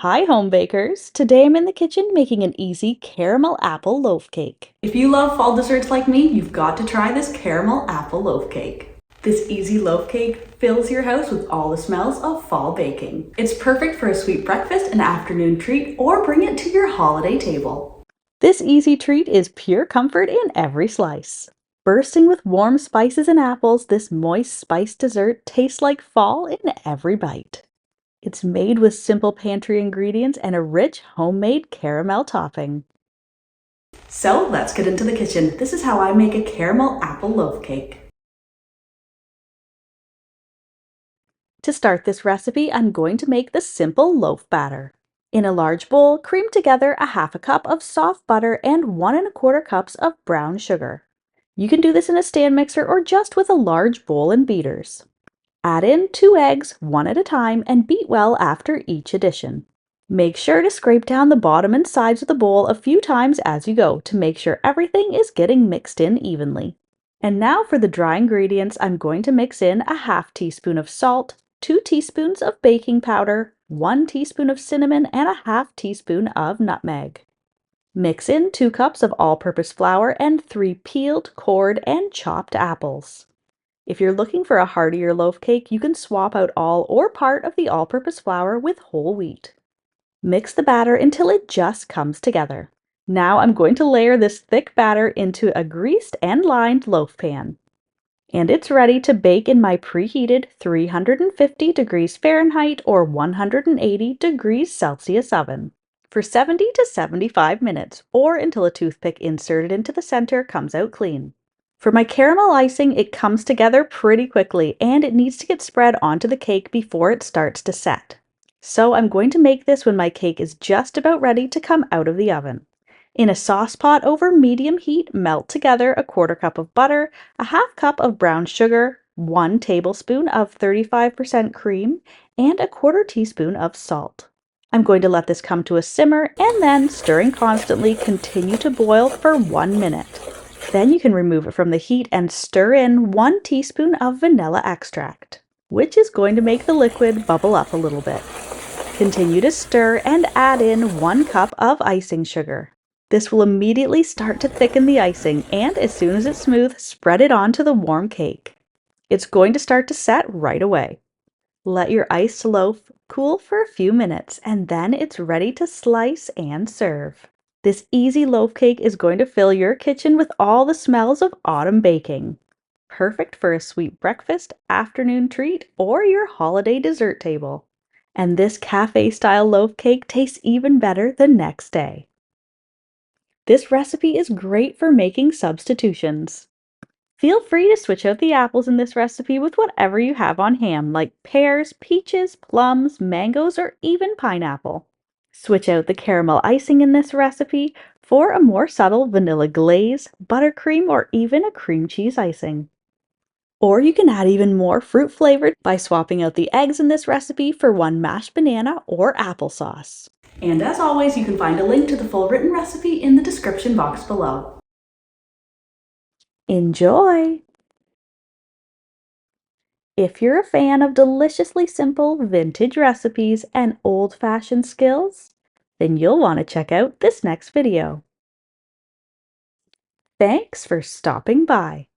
Hi, home bakers! Today I'm in the kitchen making an easy caramel apple loaf cake. If you love fall desserts like me, you've got to try this caramel apple loaf cake. This easy loaf cake fills your house with all the smells of fall baking. It's perfect for a sweet breakfast, an afternoon treat, or bring it to your holiday table. This easy treat is pure comfort in every slice. Bursting with warm spices and apples, this moist spiced dessert tastes like fall in every bite. It's made with simple pantry ingredients and a rich homemade caramel topping. So let's get into the kitchen. This is how I make a caramel apple loaf cake. To start this recipe, I'm going to make the simple loaf batter. In a large bowl, cream together a half a cup of soft butter and 1¼ cups of brown sugar. You can do this in a stand mixer or just with a large bowl and beaters. Add in 2 eggs, one at a time, and beat well after each addition. Make sure to scrape down the bottom and sides of the bowl a few times as you go to make sure everything is getting mixed in evenly. And now for the dry ingredients, I'm going to mix in a ½ teaspoon of salt, 2 teaspoons of baking powder, 1 teaspoon of cinnamon, and a ½ teaspoon of nutmeg. Mix in 2 cups of all-purpose flour and 3 peeled, cored, and chopped apples. If you're looking for a heartier loaf cake, you can swap out all or part of the all-purpose flour with whole wheat. Mix the batter until it just comes together. Now I'm going to layer this thick batter into a greased and lined loaf pan. And it's ready to bake in my preheated 350 degrees Fahrenheit or 180 degrees Celsius oven for 70 to 75 minutes, or until a toothpick inserted into the center comes out clean. For my caramel icing, it comes together pretty quickly and it needs to get spread onto the cake before it starts to set. So I'm going to make this when my cake is just about ready to come out of the oven. In a sauce pot over medium heat, melt together a 1/4 cup of butter, a ½ cup of brown sugar, 1 tablespoon of 35% cream, and a 1/4 teaspoon of salt. I'm going to let this come to a simmer and then, stirring constantly, continue to boil for 1 minute. Then you can remove it from the heat and stir in 1 teaspoon of vanilla extract, which is going to make the liquid bubble up a little bit. Continue to stir and add in 1 cup of icing sugar. This will immediately start to thicken the icing, and as soon as it's smooth, spread it onto the warm cake. It's going to start to set right away. Let your iced loaf cool for a few minutes, and then it's ready to slice and serve. This easy loaf cake is going to fill your kitchen with all the smells of autumn baking. Perfect for a sweet breakfast, afternoon treat, or your holiday dessert table. And this cafe-style loaf cake tastes even better the next day. This recipe is great for making substitutions. Feel free to switch out the apples in this recipe with whatever you have on hand, like pears, peaches, plums, mangoes, or even pineapple. Switch out the caramel icing in this recipe for a more subtle vanilla glaze, buttercream, or even a cream cheese icing. Or you can add even more fruit flavored by swapping out the eggs in this recipe for 1 mashed banana or applesauce. And as always, you can find a link to the full written recipe in the description box below. Enjoy! If you're a fan of deliciously simple vintage recipes and old-fashioned skills, then you'll want to check out this next video. Thanks for stopping by.